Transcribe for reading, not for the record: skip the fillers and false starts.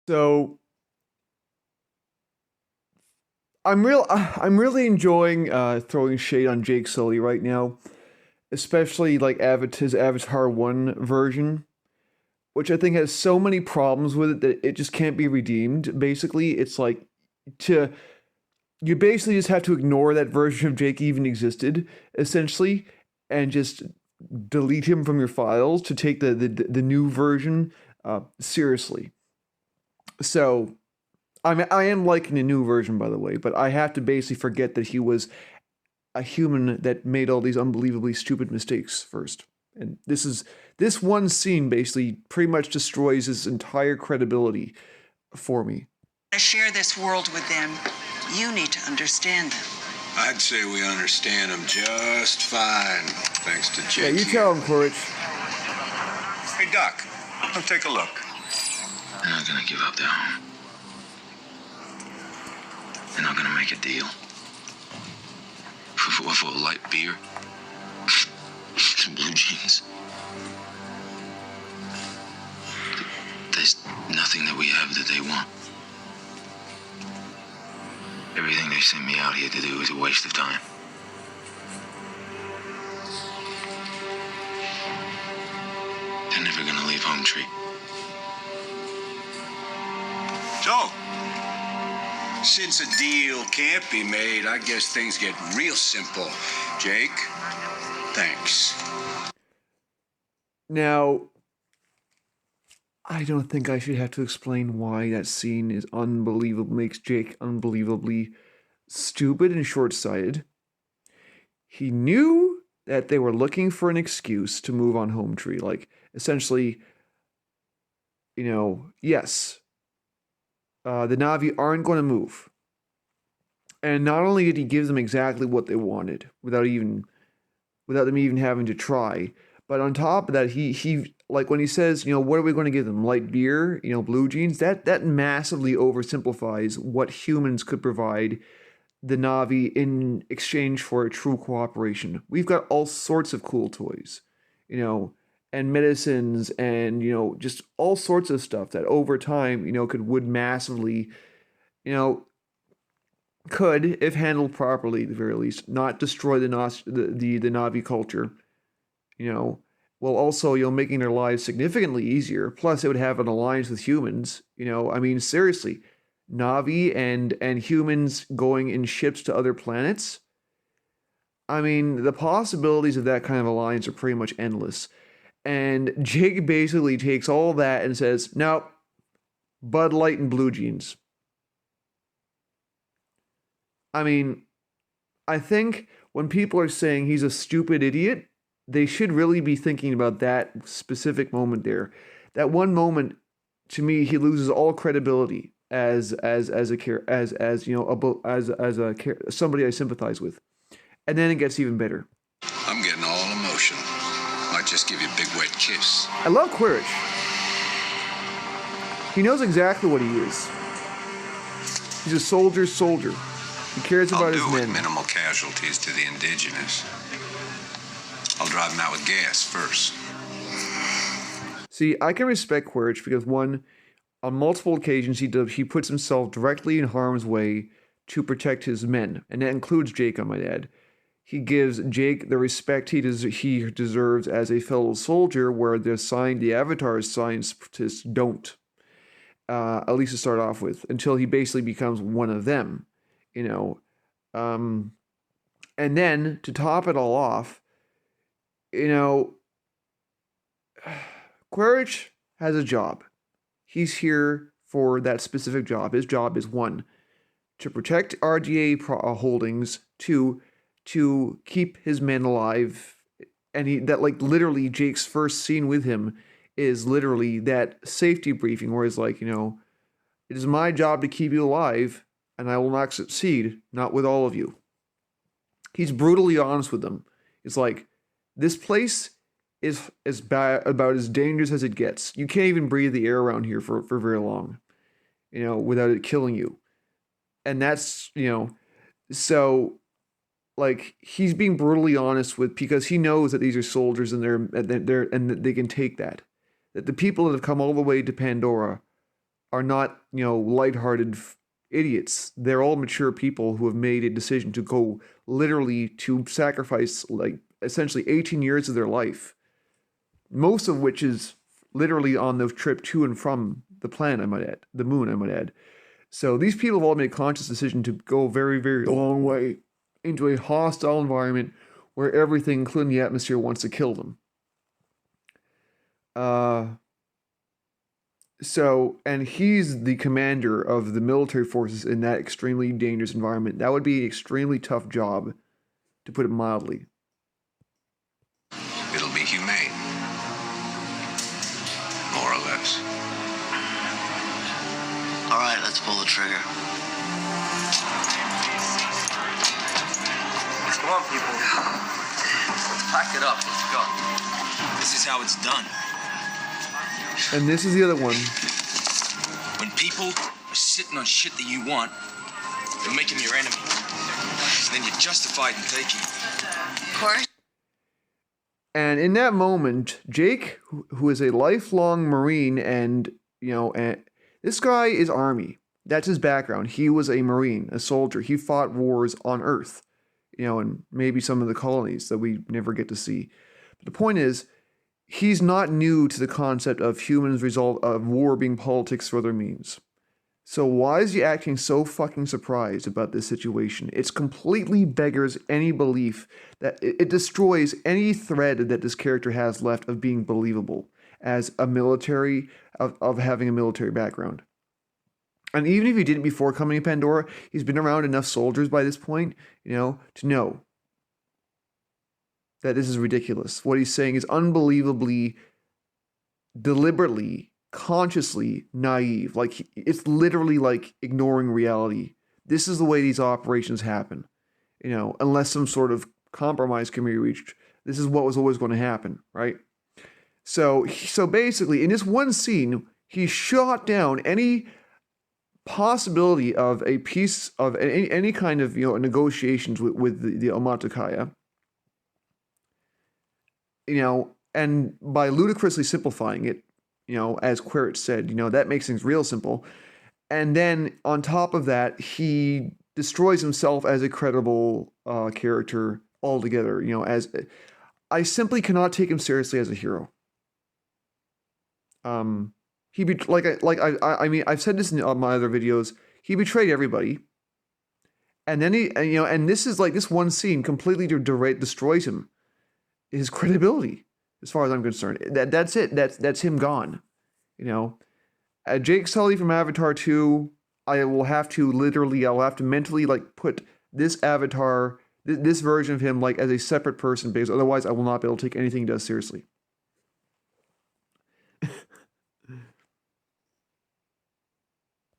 So I'm really enjoying throwing shade on Jake Sully right now, especially like his Avatar 1 version, which I think has so many problems with it that it just can't be redeemed. Basically, it's like to you basically just have to ignore that version of Jake even existed, essentially, and just delete him from your files to take the new version seriously. So I am liking the new version, by the way, but I have to basically forget that he was a human that made all these unbelievably stupid mistakes first. And this one scene basically pretty much destroys his entire credibility for me. To share this world with them, you need to understand them. I'd say we understand them just fine, thanks to Jake. Yeah, you tell him, Quarritch. Hey, Doc, come take a look. They're not gonna give up their home. They're not gonna make a deal. For a light beer? Some blue jeans. There's nothing that we have that they want. Everything they sent me out here to do is a waste of time. They're never gonna leave Home Tree. So, since a deal can't be made, I guess things get real simple. Jake, thanks. Now, I don't think I should have to explain why that scene is unbelievable, makes Jake unbelievably stupid and short-sighted. He knew that they were looking for an excuse to move on Home Tree. Like, essentially, yes, the Na'vi aren't going to move. And not only did he give them exactly what they wanted without them even having to try, but on top of that, he like when he says, what are we going to give them? Light beer, blue jeans. That massively oversimplifies what humans could provide the Na'vi in exchange for a true cooperation. We've got all sorts of cool toys, and medicines and just all sorts of stuff that over time would massively, could, if handled properly at the very least, not destroy the Na'vi culture, while also, making their lives significantly easier. Plus, it would have an alliance with humans. I mean, seriously, Na'vi and humans going in ships to other planets. I mean, the possibilities of that kind of alliance are pretty much endless. And Jake basically takes all that and says, "No, Bud Light and blue jeans." I mean, I think when people are saying he's a stupid idiot, they should really be thinking about that specific moment there. That one moment, to me, he loses all credibility as somebody I sympathize with, and then it gets even better. I'm getting all emotional. Might just give you a big wet kiss. I love Quarritch. He knows exactly what he is. He's a soldier's soldier. He cares about his men. I'll do it with minimal casualties to the indigenous. I'll drive them out with gas first. See, I can respect Quaritch because one, on multiple occasions, he puts himself directly in harm's way to protect his men, and that includes Jake, I might add. He gives Jake the respect he deserves as a fellow soldier, where the Avatar's scientists don't. At least to start off with, until he basically becomes one of them, and then to top it all off, Quaritch has a job. He's here for that specific job. His job is one, to protect RDA holdings, two, to keep his men alive, and literally Jake's first scene with him is literally that safety briefing where he's like, it is my job to keep you alive, and I will not succeed, not with all of you. He's brutally honest with them. It's like, this place is about as dangerous as it gets. You can't even breathe the air around here for very long, without it killing you. And that's, so, like, he's being brutally honest because he knows that these are soldiers and they can take that. That the people that have come all the way to Pandora are not, lighthearted idiots. They're all mature people who have made a decision to go literally to sacrifice, like, essentially 18 years of their life, most of which is literally on the trip to and from the planet, I might add, the moon, I might add. So these people have all made a conscious decision to go a very, very long way into a hostile environment where everything, including the atmosphere, wants to kill them. And he's the commander of the military forces in that extremely dangerous environment. That would be an extremely tough job, to put it mildly. It'll be humane. More or less. All right, let's pull the trigger. Come on, people. Let's pack it up. Let's go. This is how it's done. And this is the other one. When people are sitting on shit that you want, they'll make him your enemy. So then you're justified in taking it. Quarritch. And in that moment, Jake, who is a lifelong Marine, and this guy is Army. That's his background. He was a Marine, a soldier. He fought wars on Earth, and maybe some of the colonies that we never get to see. But the point is, he's not new to the concept of humans' result of war being politics for other means. So why is he acting so fucking surprised about this situation? It's completely beggars any belief that it destroys any thread that this character has left of being believable as a military, of having a military background. And even if he didn't before coming to Pandora, he's been around enough soldiers by this point, to know that this is ridiculous. What he's saying is unbelievably, deliberately, consciously naive. Like, it's literally like ignoring reality. This is the way these operations happen. Unless some sort of compromise can be reached, this is what was always going to happen, right? So basically, in this one scene, he shot down any possibility of a piece of any kind of negotiations with the OMOTAKIYA. And by ludicrously simplifying it, as Quarritch said, that makes things real simple. And then on top of that, he destroys himself as a credible character altogether. As I simply cannot take him seriously as a hero. He I've said this in my other videos. He betrayed everybody, and then and this is like this one scene completely destroys him, his credibility, as far as I'm concerned. That's it. That's him gone. Jake Sully from Avatar 2. I'll have to mentally put this avatar, this version of him as a separate person, because otherwise I will not be able to take anything he does seriously.